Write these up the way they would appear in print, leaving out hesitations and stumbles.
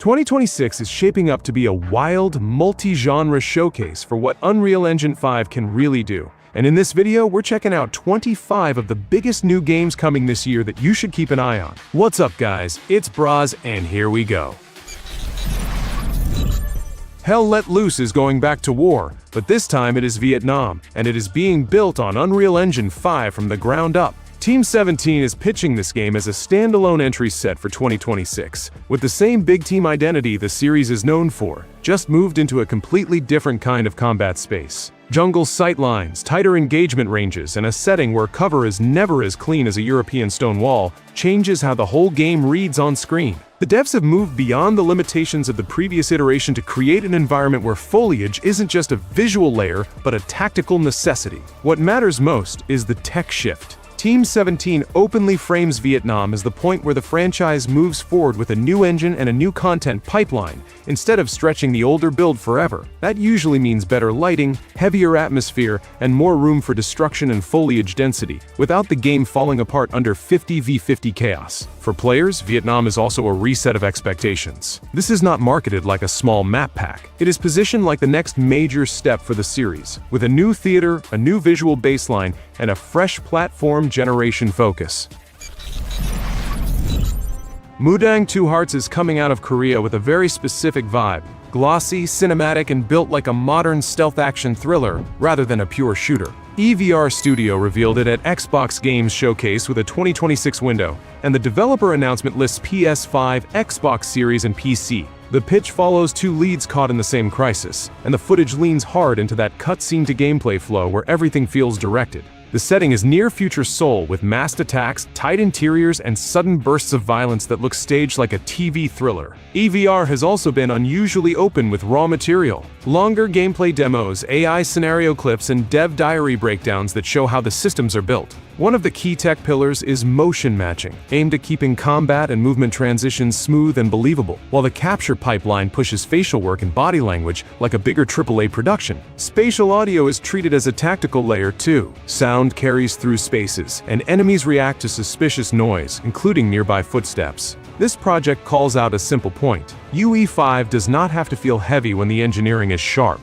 2026 is shaping up to be a wild, multi-genre showcase for what Unreal Engine 5 can really do. And in this video, we're checking out 25 of the biggest new games coming this year that you should keep an eye on. What's up, guys? It's Braz, and here we go. Hell Let Loose is going back to war, but this time it is Vietnam, and it is being built on Unreal Engine 5 from the ground up. Team 17 is pitching this game as a standalone entry set for 2026, with the same big team identity the series is known for, just moved into a completely different kind of combat space. Jungle sightlines, tighter engagement ranges, and a setting where cover is never as clean as a European stone wall changes how the whole game reads on screen. The devs have moved beyond the limitations of the previous iteration to create an environment where foliage isn't just a visual layer, but a tactical necessity. What matters most is the tech shift. Team 17 openly frames Vietnam as the point where the franchise moves forward with a new engine and a new content pipeline, instead of stretching the older build forever. That usually means better lighting, heavier atmosphere, and more room for destruction and foliage density, without the game falling apart under 50v50 chaos. For players, Vietnam is also a reset of expectations. This is not marketed like a small map pack. It is positioned like the next major step for the series, with a new theater, a new visual baseline, and a fresh platform generation focus. Mudang Two Hearts is coming out of Korea with a very specific vibe. Glossy, cinematic, and built like a modern stealth action thriller, rather than a pure shooter. EVR Studio revealed it at Xbox Games Showcase with a 2026 window, and the developer announcement lists PS5, Xbox Series, and PC. The pitch follows two leads caught in the same crisis, and the footage leans hard into that cutscene to gameplay flow where everything feels directed. The setting is near-future Seoul with massed attacks, tight interiors, and sudden bursts of violence that look staged like a TV thriller. EVR has also been unusually open with raw material. Longer gameplay demos, AI scenario clips, and dev diary breakdowns that show how the systems are built. One of the key tech pillars is motion matching, aimed at keeping combat and movement transitions smooth and believable, while the capture pipeline pushes facial work and body language like a bigger AAA production. Spatial audio is treated as a tactical layer too. Sound carries through spaces, and enemies react to suspicious noise, including nearby footsteps. This project calls out a simple point. UE5 does not have to feel heavy when the engineering is sharp.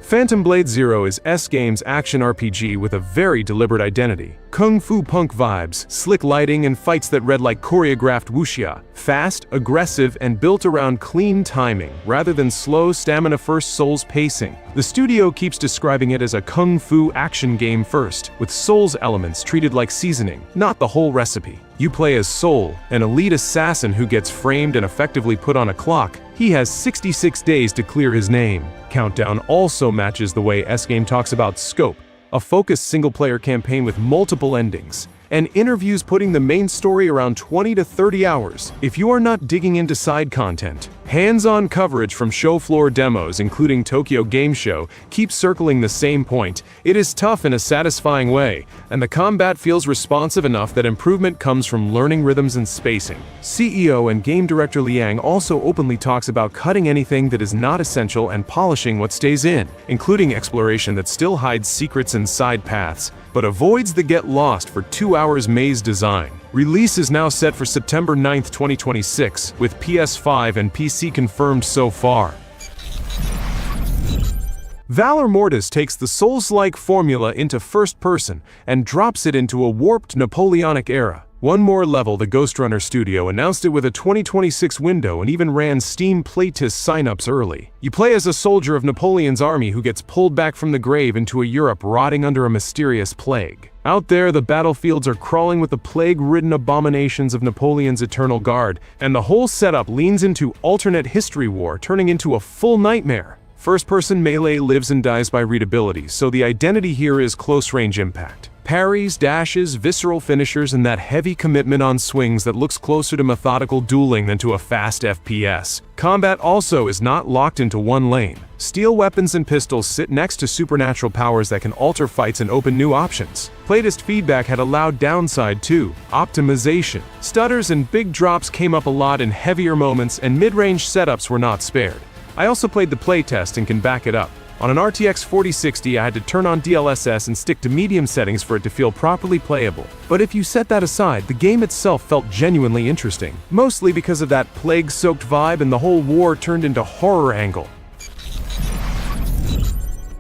Phantom Blade Zero is S-Game's action RPG with a very deliberate identity. Kung Fu Punk vibes, slick lighting, and fights that read like choreographed wuxia. Fast, aggressive, and built around clean timing, rather than slow, stamina-first Souls pacing. The studio keeps describing it as a kung fu action game first, with Souls elements treated like seasoning, not the whole recipe. You play as Soul, an elite assassin who gets framed and effectively put on a clock. He has 66 days to clear his name. Countdown also matches the way S-Game talks about Scope, a focused single-player campaign with multiple endings, and interviews putting the main story around 20 to 30 hours. If you are not digging into side content, hands-on coverage from show floor demos, including Tokyo Game Show, keeps circling the same point. It is tough in a satisfying way, and the combat feels responsive enough that improvement comes from learning rhythms and spacing. CEO and game director Liang also openly talks about cutting anything that is not essential and polishing what stays in, including exploration that still hides secrets and side paths, but avoids the get lost for 2 hours maze design. Release is now set for September 9th, 2026, with PS5 and PC confirmed so far. Valor Mortis takes the Souls-like formula into first person and drops it into a warped Napoleonic era. One more level, the Ghostrunner studio announced it with a 2026 window and even ran Steam playtest signups early. You play as a soldier of Napoleon's army who gets pulled back from the grave into a Europe rotting under a mysterious plague. Out there, the battlefields are crawling with the plague-ridden abominations of Napoleon's Eternal Guard, and the whole setup leans into alternate history war, turning into a full nightmare. First-person melee lives and dies by readability, so the identity here is close-range impact. Parries, dashes, visceral finishers, and that heavy commitment on swings that looks closer to methodical dueling than to a fast FPS. Combat also is not locked into one lane. Steel weapons and pistols sit next to supernatural powers that can alter fights and open new options. Playtest feedback had a loud downside too: optimization. Stutters and big drops came up a lot in heavier moments, and mid-range setups were not spared. I also played the playtest and can back it up. On an RTX 4060, I had to turn on DLSS and stick to medium settings for it to feel properly playable. But if you set that aside, the game itself felt genuinely interesting, mostly because of that plague-soaked vibe and the whole war turned into horror angle.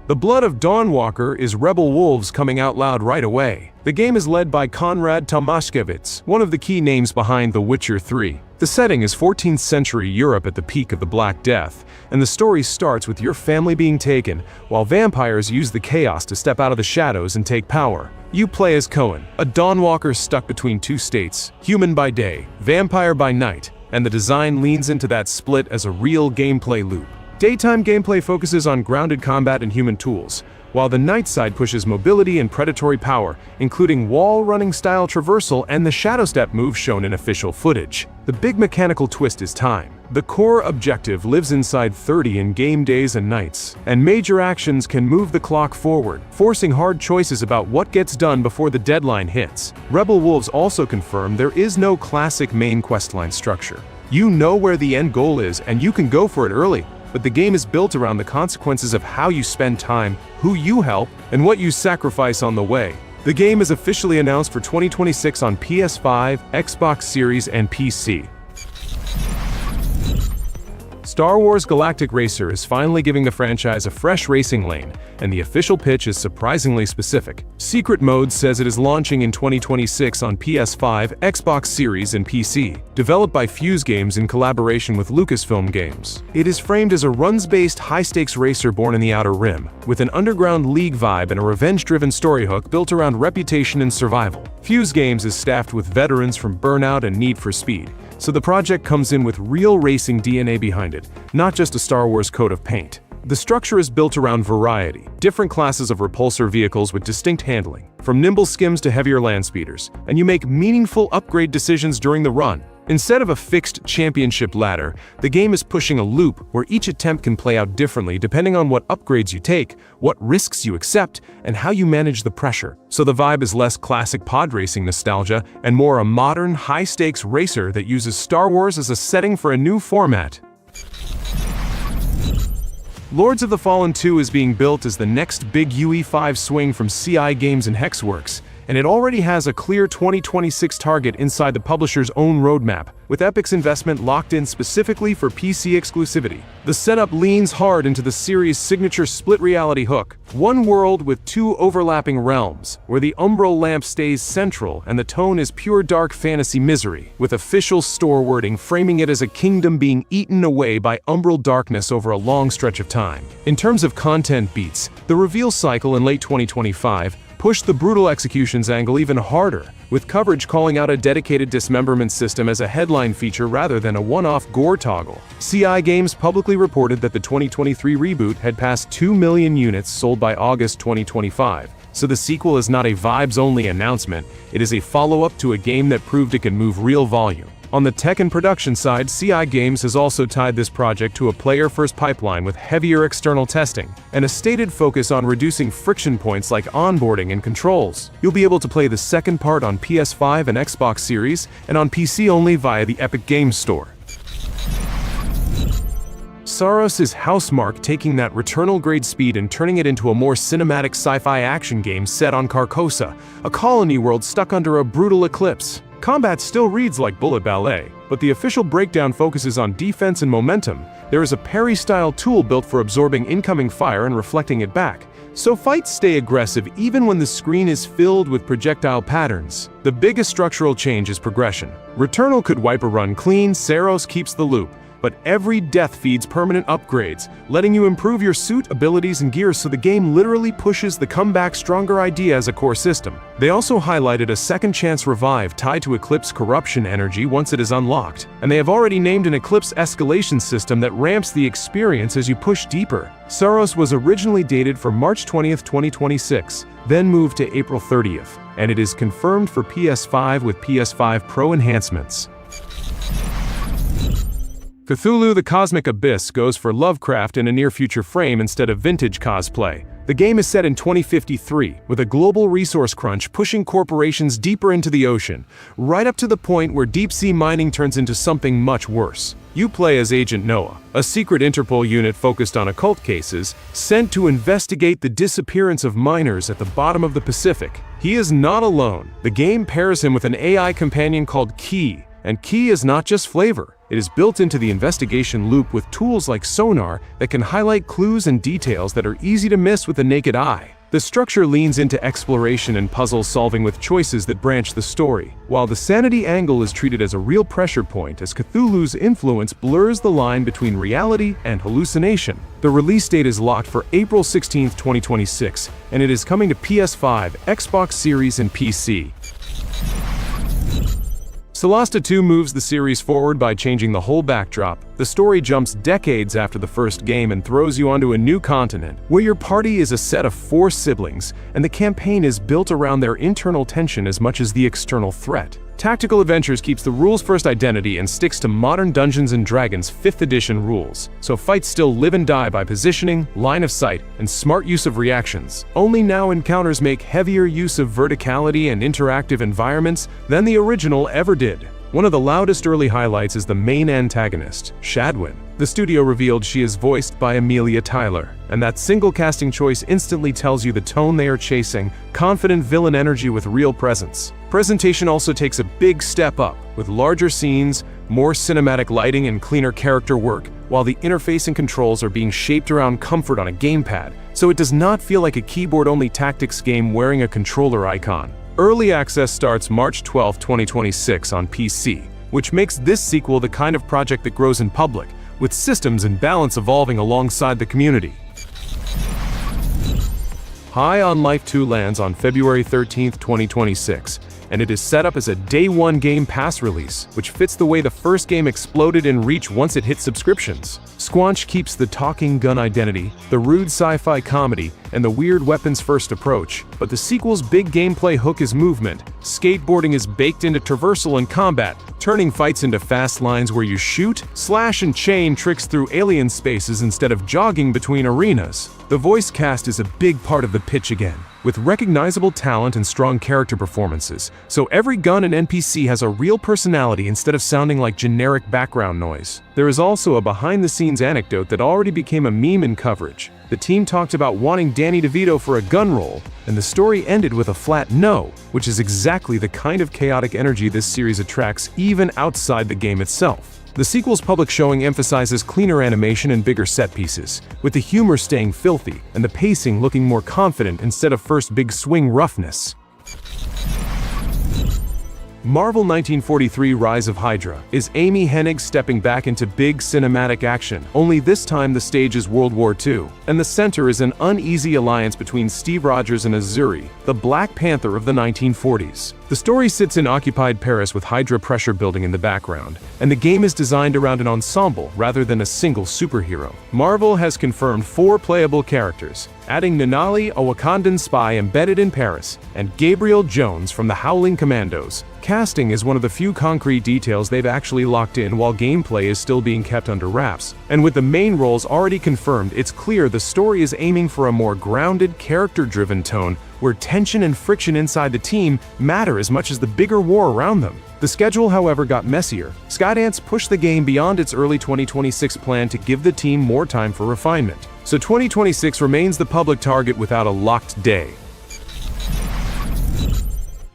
The Blood of Dawnwalker is Rebel Wolves coming out loud right away. The game is led by Konrad Tomaszkiewicz, one of the key names behind The Witcher 3. The setting is 14th century Europe at the peak of the Black Death, and the story starts with your family being taken, while vampires use the chaos to step out of the shadows and take power. You play as Cohen, a Dawnwalker stuck between two states, human by day, vampire by night, and the design leans into that split as a real gameplay loop. Daytime gameplay focuses on grounded combat and human tools, while the night side pushes mobility and predatory power, including wall-running style traversal and the shadow step move shown in official footage. The big mechanical twist is time. The core objective lives inside 30 in-game days and nights, and major actions can move the clock forward, forcing hard choices about what gets done before the deadline hits. Rebel Wolves also confirm there is no classic main questline structure. You know where the end goal is, and you can go for it early. But the game is built around the consequences of how you spend time, who you help, and what you sacrifice on the way. The game is officially announced for 2026 on PS5, Xbox Series, and PC. Star Wars Galactic Racer is finally giving the franchise a fresh racing lane, and the official pitch is surprisingly specific. Secret Mode says it is launching in 2026 on PS5, Xbox Series, and PC, developed by Fuse Games in collaboration with Lucasfilm Games. It is framed as a runs-based, high-stakes racer born in the Outer Rim, with an underground league vibe and a revenge-driven story hook built around reputation and survival. Fuse Games is staffed with veterans from Burnout and Need for Speed, so the project comes in with real racing DNA behind it, not just a Star Wars coat of paint. The structure is built around variety, different classes of repulsor vehicles with distinct handling, from nimble skims to heavier land speeders, and you make meaningful upgrade decisions during the run. Instead of a fixed championship ladder, the game is pushing a loop where each attempt can play out differently depending on what upgrades you take, what risks you accept, and how you manage the pressure. So the vibe is less classic pod racing nostalgia and more a modern, high-stakes racer that uses Star Wars as a setting for a new format. Lords of the Fallen 2 is being built as the next big UE5 swing from CI Games and Hexworks, and it already has a clear 2026 target inside the publisher's own roadmap, with Epic's investment locked in specifically for PC exclusivity. The setup leans hard into the series' signature split reality hook, one world with two overlapping realms, where the umbral lamp stays central and the tone is pure dark fantasy misery, with official store wording framing it as a kingdom being eaten away by umbral darkness over a long stretch of time. In terms of content beats, the reveal cycle in late 2025 pushed the brutal executions angle even harder, with coverage calling out a dedicated dismemberment system as a headline feature rather than a one-off gore toggle. CI Games publicly reported that the 2023 reboot had passed 2 million units sold by August 2025, so the sequel is not a vibes-only announcement, it is a follow-up to a game that proved it can move real volume. On the tech and production side, CI Games has also tied this project to a player-first pipeline with heavier external testing, and a stated focus on reducing friction points like onboarding and controls. You'll be able to play the second part on PS5 and Xbox Series, and on PC only via the Epic Games Store. Saros is Housemarque taking that Returnal-grade speed and turning it into a more cinematic sci-fi action game set on Carcosa, a colony world stuck under a brutal eclipse. Combat still reads like bullet ballet, but the official breakdown focuses on defense and momentum. There is a parry-style tool built for absorbing incoming fire and reflecting it back, so fights stay aggressive even when the screen is filled with projectile patterns. The biggest structural change is progression. Returnal could wipe a run clean, Saros keeps the loop, but every death feeds permanent upgrades, letting you improve your suit, abilities, and gear, so the game literally pushes the comeback stronger idea as a core system. They also highlighted a second chance revive tied to Eclipse corruption energy once it is unlocked, and they have already named an Eclipse escalation system that ramps the experience as you push deeper. Saros was originally dated for March 20th, 2026, then moved to April 30th, and it is confirmed for PS5 with PS5 Pro enhancements. Cthulhu: The Cosmic Abyss goes for Lovecraft in a near-future frame instead of vintage cosplay, The game is set in 2053, with a global resource crunch pushing corporations deeper into the ocean, right up to the point where deep-sea mining turns into something much worse. You play as Agent Noah, a secret Interpol unit focused on occult cases, sent to investigate the disappearance of miners at the bottom of the Pacific. He is not alone. The game pairs him with an AI companion called Key, and Key is not just flavor. It is built into the investigation loop with tools like sonar that can highlight clues and details that are easy to miss with the naked eye. The structure leans into exploration and puzzle solving with choices that branch the story, while the sanity angle is treated as a real pressure point as Cthulhu's influence blurs the line between reality and hallucination. The release date is locked for April 16, 2026, and it is coming to PS5, Xbox Series, and PC. Solasta 2 moves the series forward by changing the whole backdrop. The story jumps decades after the first game and throws you onto a new continent, where your party is a set of 4 siblings, and the campaign is built around their internal tension as much as the external threat. Tactical Adventures keeps the rules-first identity and sticks to modern Dungeons & Dragons 5th edition rules, so fights still live and die by positioning, line of sight, and smart use of reactions. Only now encounters make heavier use of verticality and interactive environments than the original ever did. One of the loudest early highlights is the main antagonist, Shadwin. The studio revealed she is voiced by Amelia Tyler, and that single casting choice instantly tells you the tone they are chasing, confident villain energy with real presence. Presentation also takes a big step up, with larger scenes, more cinematic lighting, and cleaner character work, while the interface and controls are being shaped around comfort on a gamepad, so it does not feel like a keyboard-only tactics game wearing a controller icon. Early access starts March 12, 2026 on PC, which makes this sequel the kind of project that grows in public, with systems and balance evolving alongside the community. High on Life 2 lands on February 13, 2026, and it is set up as a Day 1 Game Pass release, which fits the way the first game exploded in reach once it hit subscriptions. Squanch keeps the talking gun identity, the rude sci-fi comedy, and the weird weapons-first approach, but the sequel's big gameplay hook is movement. Skateboarding is baked into traversal and combat, turning fights into fast lines where you shoot, slash, and chain tricks through alien spaces instead of jogging between arenas. The voice cast is a big part of the pitch again, with recognizable talent and strong character performances, so every gun and NPC has a real personality instead of sounding like generic background noise. There is also a behind-the-scenes anecdote that already became a meme in coverage. The team talked about wanting Danny DeVito for a gun role, and the story ended with a flat no, which is exactly the kind of chaotic energy this series attracts even outside the game itself. The sequel's public showing emphasizes cleaner animation and bigger set pieces, with the humor staying filthy and the pacing looking more confident instead of first big swing roughness. Marvel 1943 Rise of Hydra is Amy Hennig stepping back into big cinematic action, only this time the stage is World War II, and the center is an uneasy alliance between Steve Rogers and Azuri, the Black Panther of the 1940s. The story sits in occupied Paris with Hydra pressure building in the background, and the game is designed around an ensemble rather than a single superhero. Marvel has confirmed 4 playable characters, adding Nanali, a Wakandan spy embedded in Paris, and Gabriel Jones from the Howling Commandos. Casting is one of the few concrete details they've actually locked in while gameplay is still being kept under wraps. And with the main roles already confirmed, it's clear the story is aiming for a more grounded, character-driven tone where tension and friction inside the team matter as much as the bigger war around them. The schedule, however, got messier. Skydance pushed the game beyond its early 2026 plan to give the team more time for refinement. So 2026 remains the public target without a locked day.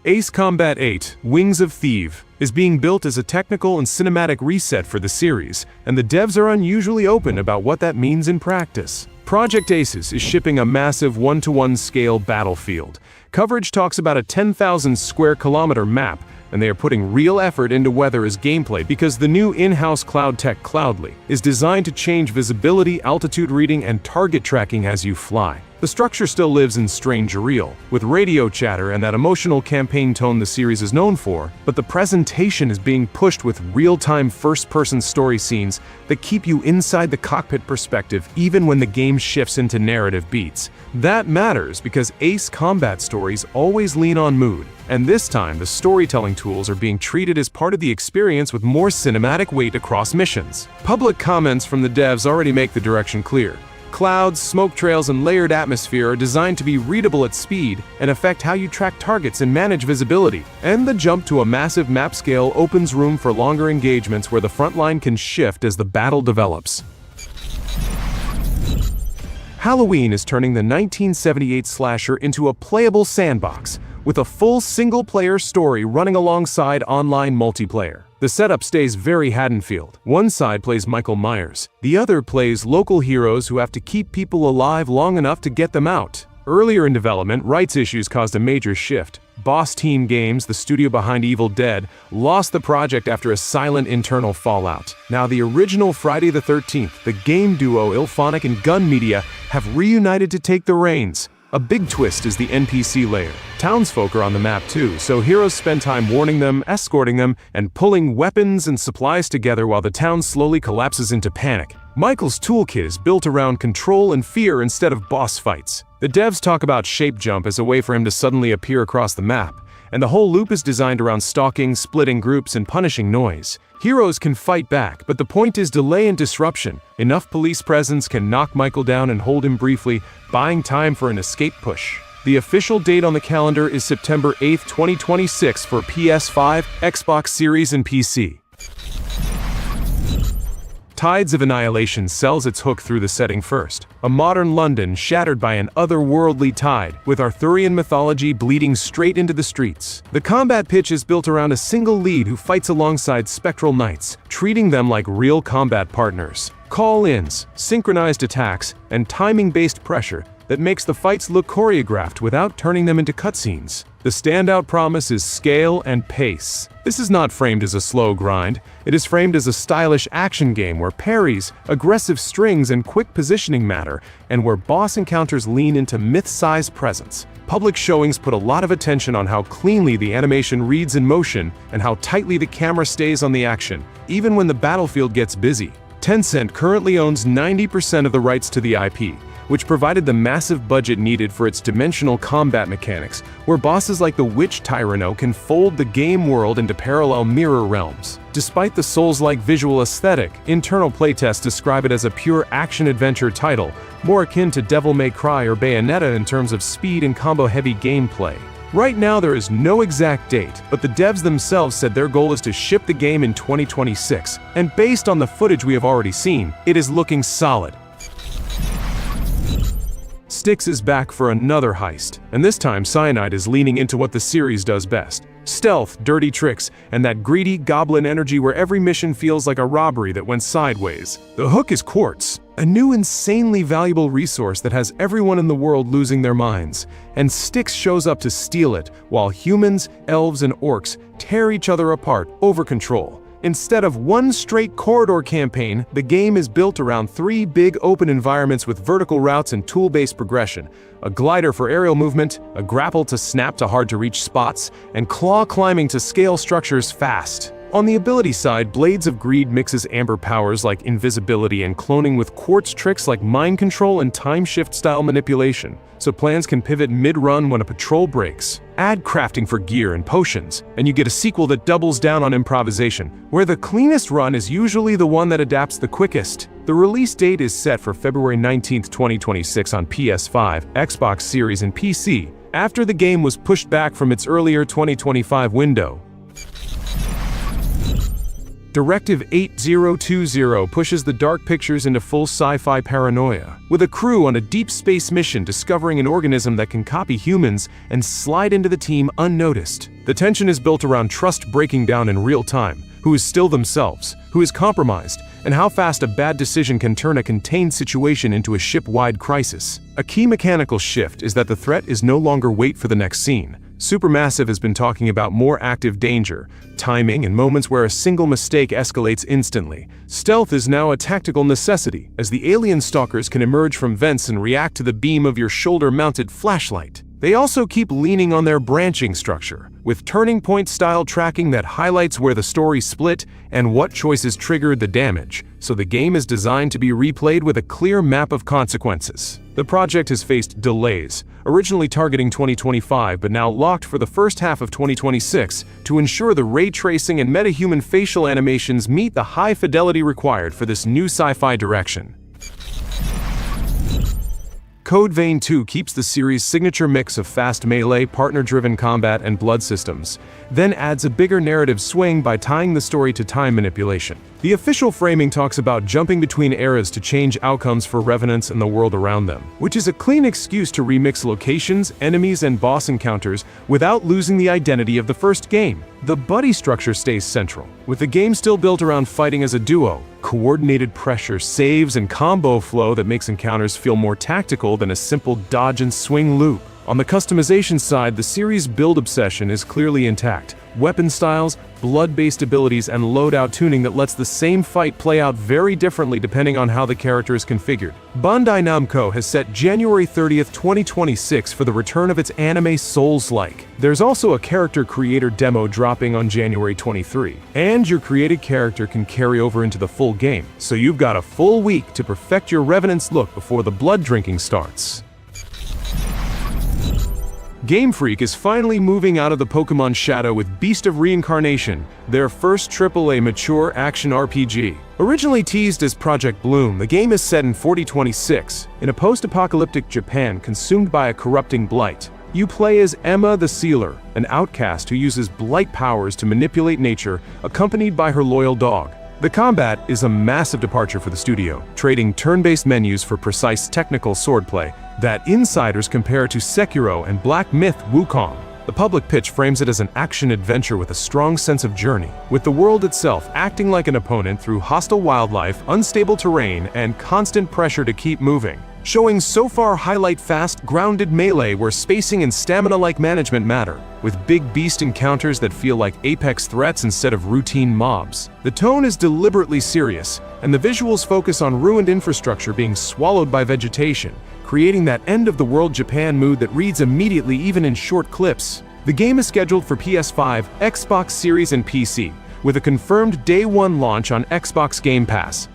Ace Combat 8: Wings of Thieves is being built as a technical and cinematic reset for the series, and the devs are unusually open about what that means in practice. Project Aces is shipping a massive 1-to-1 scale battlefield. Coverage talks about a 10,000 square kilometer map, and they are putting real effort into weather as gameplay because the new in-house cloud tech Cloudly is designed to change visibility, altitude reading, and target tracking as you fly. The structure still lives in strange real, with radio chatter and that emotional campaign tone the series is known for, but the presentation is being pushed with real-time first-person story scenes that keep you inside the cockpit perspective even when the game shifts into narrative beats. That matters because Ace combat stories always lean on mood, and this time the storytelling tools are being treated as part of the experience with more cinematic weight across missions. Public comments from the devs already make the direction clear. Clouds, smoke trails, and layered atmosphere are designed to be readable at speed and affect how you track targets and manage visibility. And the jump to a massive map scale opens room for longer engagements where the front line can shift as the battle develops. Halloween is turning the 1978 slasher into a playable sandbox, with a full single-player story running alongside online multiplayer. The setup stays very Haddonfield. One side plays Michael Myers. The other plays local heroes who have to keep people alive long enough to get them out. Earlier in development, rights issues caused a major shift. Boss Team Games, the studio behind Evil Dead, lost the project after a silent internal fallout. Now the original Friday the 13th, the game duo IllFonic and Gun Media have reunited to take the reins. A big twist is the NPC layer. Townsfolk are on the map too, so heroes spend time warning them, escorting them, and pulling weapons and supplies together while the town slowly collapses into panic. Michael's toolkit is built around control and fear instead of boss fights. The devs talk about shape jump as a way for him to suddenly appear across the map, and the whole loop is designed around stalking, splitting groups, and punishing noise. Heroes can fight back, but the point is delay and disruption. Enough police presence can knock Michael down and hold him briefly, buying time for an escape push. The official date on the calendar is September 8, 2026 for PS5, Xbox Series, and PC. Tides of Annihilation sells its hook through the setting first. A modern London shattered by an otherworldly tide, with Arthurian mythology bleeding straight into the streets. The combat pitch is built around a single lead who fights alongside spectral knights, treating them like real combat partners. Call-ins, synchronized attacks, and timing-based pressure that makes the fights look choreographed without turning them into cutscenes. The standout promise is scale and pace. This is not framed as a slow grind, it is framed as a stylish action game where parries, aggressive strings, and quick positioning matter, and where boss encounters lean into myth-sized presence. Public showings put a lot of attention on how cleanly the animation reads in motion and how tightly the camera stays on the action, even when the battlefield gets busy. Tencent currently owns 90% of the rights to the IP, which provided the massive budget needed for its dimensional combat mechanics, where bosses like the Witch Tyranno can fold the game world into parallel mirror realms. Despite the Souls-like visual aesthetic, internal playtests describe it as a pure action-adventure title, more akin to Devil May Cry or Bayonetta in terms of speed and combo-heavy gameplay. Right now there is no exact date, but the devs themselves said their goal is to ship the game in 2026, and based on the footage we have already seen, it is looking solid. Styx is back for another heist, and this time Cyanide is leaning into what the series does best. Stealth, dirty tricks, and that greedy goblin energy where every mission feels like a robbery that went sideways. The hook is Quartz, a new insanely valuable resource that has everyone in the world losing their minds, and Styx shows up to steal it, while humans, elves, and orcs tear each other apart over control. Instead of one straight corridor campaign, the game is built around 3 big open environments with vertical routes and tool-based progression, a glider for aerial movement, a grapple to snap to hard-to-reach spots, and claw climbing to scale structures fast. On the ability side, Blades of Greed mixes amber powers like invisibility and cloning with quartz tricks like mind control and time shift style manipulation, so plans can pivot mid-run when a patrol breaks. Add crafting for gear and potions, and you get a sequel that doubles down on improvisation, where the cleanest run is usually the one that adapts the quickest. The release date is set for February 19, 2026 on PS5, Xbox Series, and PC, after the game was pushed back from its earlier 2025 window. Directive 8020 pushes the dark pictures into full sci-fi paranoia, with a crew on a deep space mission discovering an organism that can copy humans and slide into the team unnoticed. The tension is built around trust breaking down in real time, who is still themselves, who is compromised, and how fast a bad decision can turn a contained situation into a ship-wide crisis. A key mechanical shift is that the threat is no longer wait for the next scene. Supermassive has been talking about more active danger, timing, and moments where a single mistake escalates instantly. Stealth is now a tactical necessity, as the alien stalkers can emerge from vents and react to the beam of your shoulder-mounted flashlight. They also keep leaning on their branching structure, with turning point-style tracking that highlights where the story split and what choices triggered the damage, so the game is designed to be replayed with a clear map of consequences. The project has faced delays, originally targeting 2025 but now locked for the first half of 2026 to ensure the ray tracing and metahuman facial animations meet the high fidelity required for this new sci-fi direction. Code Vein 2 keeps the series' signature mix of fast melee, partner-driven combat, and blood systems, then adds a bigger narrative swing by tying the story to time manipulation. The official framing talks about jumping between eras to change outcomes for revenants and the world around them, which is a clean excuse to remix locations, enemies, and boss encounters without losing the identity of the first game. The buddy structure stays central, with the game still built around fighting as a duo, coordinated pressure, saves, and combo flow that makes encounters feel more tactical than a simple dodge and swing loop. On the customization side, the series' build obsession is clearly intact. Weapon styles, blood-based abilities, and loadout tuning that lets the same fight play out very differently depending on how the character is configured. Bandai Namco has set January 30th, 2026 for the return of its anime Souls-like. There's also a character creator demo dropping on January 23, and your created character can carry over into the full game, so you've got a full week to perfect your Revenant's look before the blood drinking starts. Game Freak is finally moving out of the Pokémon shadow with Beast of Reincarnation, their first AAA mature action RPG. Originally teased as Project Bloom, the game is set in 4026, in a post-apocalyptic Japan consumed by a corrupting blight. You play as Emma the Sealer, an outcast who uses blight powers to manipulate nature, accompanied by her loyal dog. The combat is a massive departure for the studio, trading turn-based menus for precise technical swordplay that insiders compare to Sekiro and Black Myth Wukong. The public pitch frames it as an action-adventure with a strong sense of journey, with the world itself acting like an opponent through hostile wildlife, unstable terrain, and constant pressure to keep moving. Showing so far highlight fast, grounded melee where spacing and stamina-like management matter, with big beast encounters that feel like apex threats instead of routine mobs. The tone is deliberately serious, and the visuals focus on ruined infrastructure being swallowed by vegetation, creating that end-of-the-world Japan mood that reads immediately even in short clips. The game is scheduled for PS5, Xbox Series, and PC, with a confirmed Day 1 launch on Xbox Game Pass.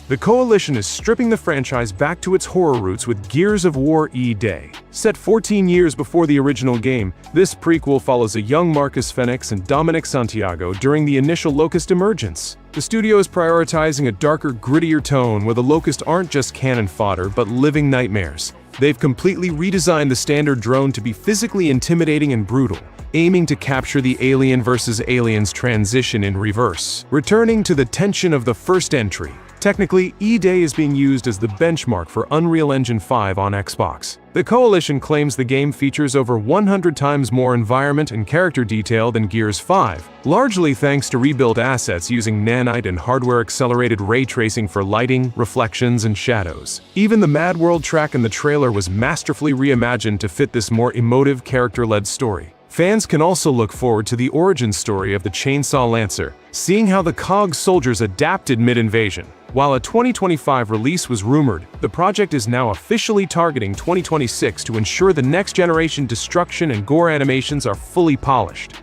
The Coalition is stripping the franchise back to its horror roots with Gears of War E-Day. Set 14 years before the original game, this prequel follows a young Marcus Fenix and Dominic Santiago during the initial Locust emergence. The studio is prioritizing a darker, grittier tone where the Locust aren't just cannon fodder but living nightmares. They've completely redesigned the standard drone to be physically intimidating and brutal, aiming to capture the Alien vs. Aliens transition in reverse, returning to the tension of the first entry. Technically, E-Day is being used as the benchmark for Unreal Engine 5 on Xbox. The Coalition claims the game features over 100 times more environment and character detail than Gears 5, largely thanks to rebuilt assets using nanite and hardware-accelerated ray tracing for lighting, reflections, and shadows. Even the Mad World track in the trailer was masterfully reimagined to fit this more emotive, character-led story. Fans can also look forward to the origin story of the Chainsaw Lancer, seeing how the COG soldiers adapted mid-invasion. While a 2025 release was rumored, the project is now officially targeting 2026 to ensure the next-generation destruction and gore animations are fully polished.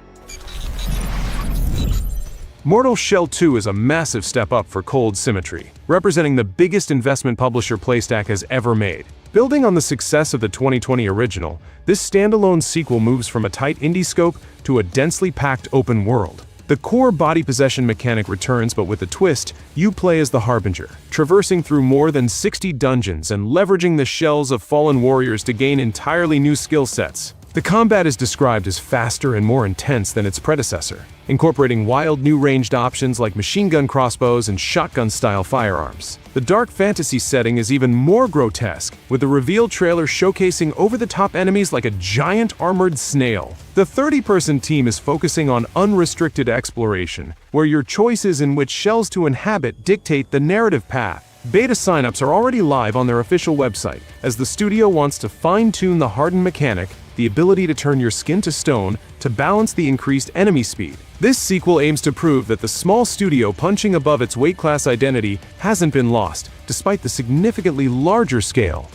Mortal Shell 2 is a massive step up for Cold Symmetry, representing the biggest investment publisher Playstack has ever made. Building on the success of the 2020 original, this standalone sequel moves from a tight indie scope to a densely packed open world. The core body possession mechanic returns, but with a twist. You play as the Harbinger, traversing through more than 60 dungeons and leveraging the shells of fallen warriors to gain entirely new skill sets. The combat is described as faster and more intense than its predecessor, incorporating wild new ranged options like machine gun crossbows and shotgun-style firearms. The dark fantasy setting is even more grotesque, with the reveal trailer showcasing over-the-top enemies like a giant armored snail. The 30-person team is focusing on unrestricted exploration, where your choices in which shells to inhabit dictate the narrative path. Beta signups are already live on their official website, as the studio wants to fine-tune the hardened mechanic, the ability to turn your skin to stone, to balance the increased enemy speed. This sequel aims to prove that the small studio punching above its weight class identity hasn't been lost, despite the significantly larger scale.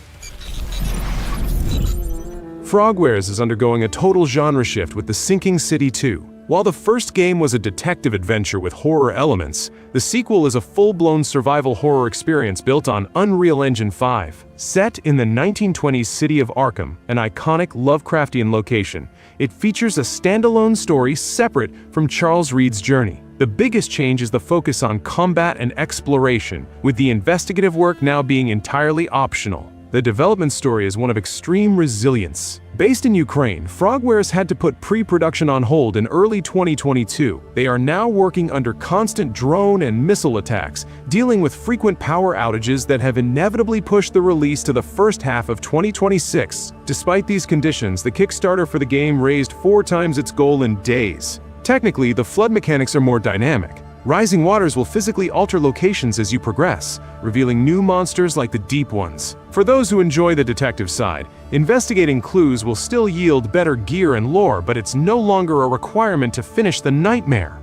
Frogwares is undergoing a total genre shift with The Sinking City 2. While the first game was a detective adventure with horror elements, the sequel is a full-blown survival horror experience built on Unreal Engine 5. Set in the 1920s city of Arkham, an iconic Lovecraftian location, it features a standalone story separate from Charles Reed's journey. The biggest change is the focus on combat and exploration, with the investigative work now being entirely optional. The development story is one of extreme resilience. Based in Ukraine, Frogwares had to put pre-production on hold in early 2022. They are now working under constant drone and missile attacks, dealing with frequent power outages that have inevitably pushed the release to the first half of 2026. Despite these conditions, the Kickstarter for the game raised 4 times its goal in days. Technically, the flood mechanics are more dynamic. Rising waters will physically alter locations as you progress, revealing new monsters like the deep ones. For those who enjoy the detective side, investigating clues will still yield better gear and lore, but it's no longer a requirement to finish the nightmare.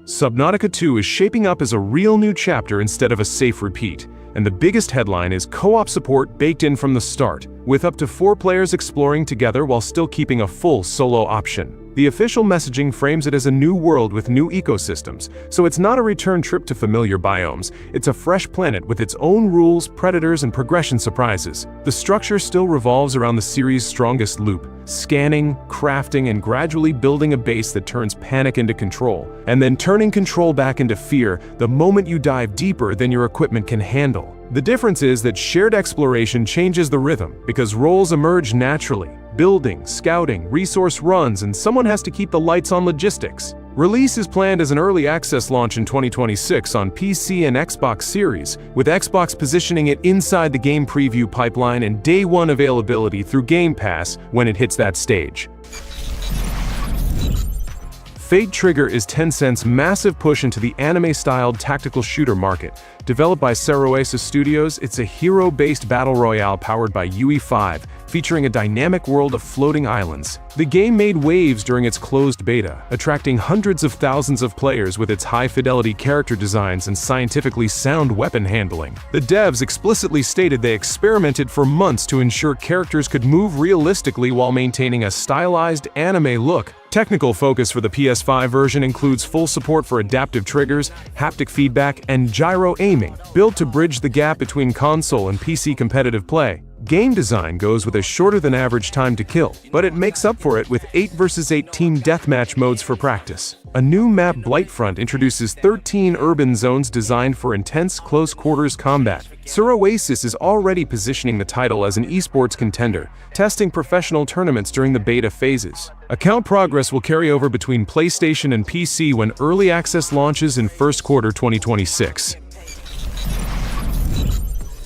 Subnautica 2 is shaping up as a real new chapter instead of a safe repeat, and the biggest headline is co-op support baked in from the start, with up to 4 players exploring together while still keeping a full solo option. The official messaging frames it as a new world with new ecosystems, so it's not a return trip to familiar biomes, it's a fresh planet with its own rules, predators, and progression surprises. The structure still revolves around the series' strongest loop: scanning, crafting, and gradually building a base that turns panic into control, and then turning control back into fear the moment you dive deeper than your equipment can handle. The difference is that shared exploration changes the rhythm, because roles emerge naturally. Building, scouting, resource runs, and someone has to keep the lights on logistics. Release is planned as an early access launch in 2026 on PC and Xbox Series, with Xbox positioning it inside the game preview pipeline and day one availability through Game Pass when it hits that stage. Fate Trigger is Tencent's massive push into the anime-styled tactical shooter market. Developed by Seroasa Studios, it's a hero-based battle royale powered by UE5, featuring a dynamic world of floating islands. The game made waves during its closed beta, attracting hundreds of thousands of players with its high-fidelity character designs and scientifically sound weapon handling. The devs explicitly stated they experimented for months to ensure characters could move realistically while maintaining a stylized anime look. Technical focus for the PS5 version includes full support for adaptive triggers, haptic feedback, and gyro aiming, built to bridge the gap between console and PC competitive play. Game design goes with a shorter-than-average time to kill, but it makes up for it with 8 vs 8 team deathmatch modes for practice. A new map, Blightfront, introduces 13 urban zones designed for intense close-quarters combat. Seroasis is already positioning the title as an esports contender, testing professional tournaments during the beta phases. Account progress will carry over between PlayStation and PC when early access launches in first quarter 2026.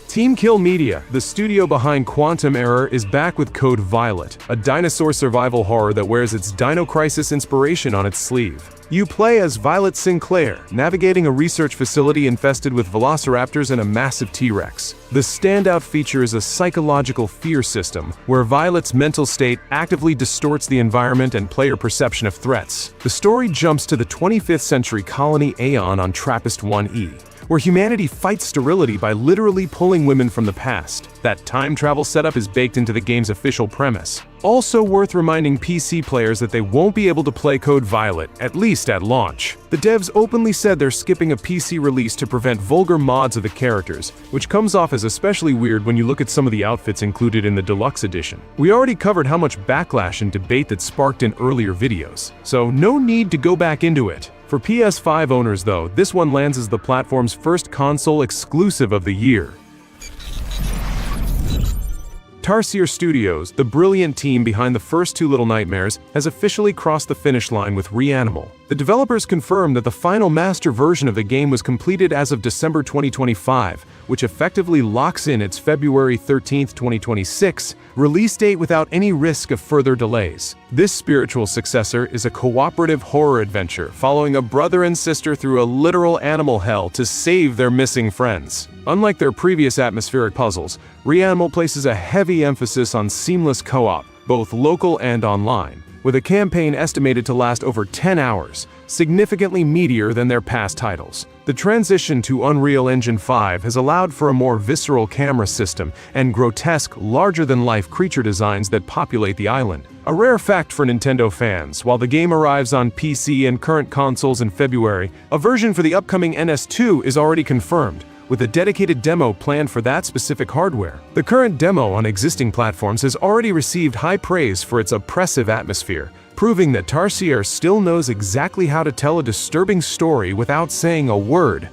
Team Kill Media, the studio behind Quantum Error, is back with Code Violet, a dinosaur survival horror that wears its Dino Crisis inspiration on its sleeve. You play as Violet Sinclair, navigating a research facility infested with velociraptors and a massive T-Rex. The standout feature is a psychological fear system, where Violet's mental state actively distorts the environment and player perception of threats. The story jumps to the 25th century colony Aeon on TRAPPIST-1E, where humanity fights sterility by literally pulling women from the past. That time travel setup is baked into the game's official premise. Also worth reminding PC players that they won't be able to play Code Violet, at least at launch. The devs openly said they're skipping a PC release to prevent vulgar mods of the characters, which comes off as especially weird when you look at some of the outfits included in the deluxe edition. We already covered how much backlash and debate that sparked in earlier videos, so no need to go back into it. For PS5 owners though, this one lands as the platform's first console exclusive of the year. Tarsier Studios, the brilliant team behind the first 2 Little Nightmares, has officially crossed the finish line with Reanimal. The developers confirmed that the final master version of the game was completed as of December 2025, which effectively locks in its February 13, 2026 release date without any risk of further delays. This spiritual successor is a cooperative horror adventure following a brother and sister through a literal animal hell to save their missing friends. Unlike their previous atmospheric puzzles, Reanimal places a heavy emphasis on seamless co-op, both local and online, with a campaign estimated to last over 10 hours, significantly meatier than their past titles. The transition to Unreal Engine 5 has allowed for a more visceral camera system and grotesque, larger-than-life creature designs that populate the island. A rare fact for Nintendo fans, while the game arrives on PC and current consoles in February, a version for the upcoming NS2 is already confirmed, with a dedicated demo planned for that specific hardware. The current demo on existing platforms has already received high praise for its oppressive atmosphere, proving that Tarsier still knows exactly how to tell a disturbing story without saying a word.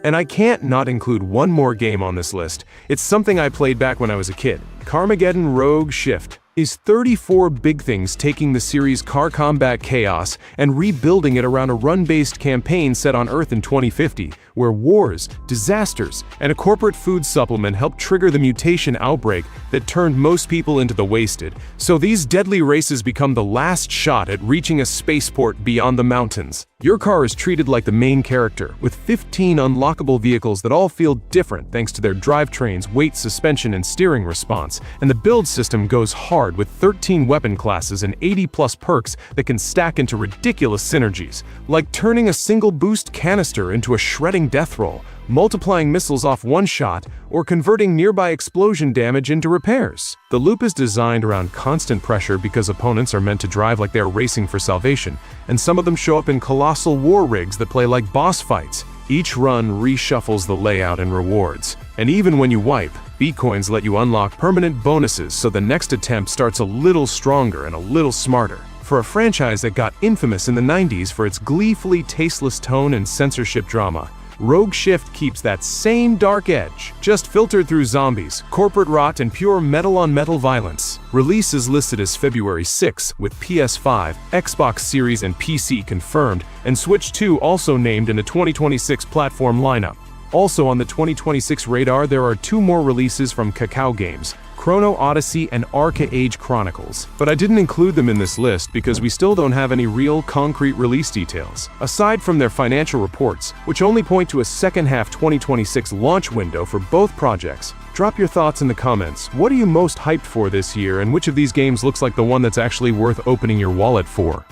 And I can't not include one more game on this list. It's something I played back when I was a kid. Carmageddon Rogue Shift is 34 big things taking the series' car combat chaos and rebuilding it around a run-based campaign set on Earth in 2050, where wars, disasters, and a corporate food supplement helped trigger the mutation outbreak that turned most people into the Wasted. So these deadly races become the last shot at reaching a spaceport beyond the mountains. Your car is treated like the main character, with 15 unlockable vehicles that all feel different thanks to their drivetrains, weight, suspension, and steering response, and the build system goes hard with 13 weapon classes and 80+ perks that can stack into ridiculous synergies, like turning a single boost canister into a shredding death roll, multiplying missiles off one shot, or converting nearby explosion damage into repairs. The loop is designed around constant pressure because opponents are meant to drive like they're racing for salvation, and some of them show up in colossal war rigs that play like boss fights. Each run reshuffles the layout and rewards, and even when you wipe, B-Coins let you unlock permanent bonuses so the next attempt starts a little stronger and a little smarter. For a franchise that got infamous in the 90s for its gleefully tasteless tone and censorship drama, Rogue Shift keeps that same dark edge, just filtered through zombies, corporate rot, and pure metal-on-metal violence. Release is listed as February 6, with PS5, Xbox Series, and PC confirmed, and Switch 2 also named in a 2026 platform lineup. Also on the 2026 radar, there are 2 more releases from Kakao Games, Chrono Odyssey and Arca Age Chronicles, but I didn't include them in this list because we still don't have any real concrete release details, aside from their financial reports, which only point to a second half 2026 launch window for both projects. Drop your thoughts in the comments. What are you most hyped for this year, and which of these games looks like the one that's actually worth opening your wallet for?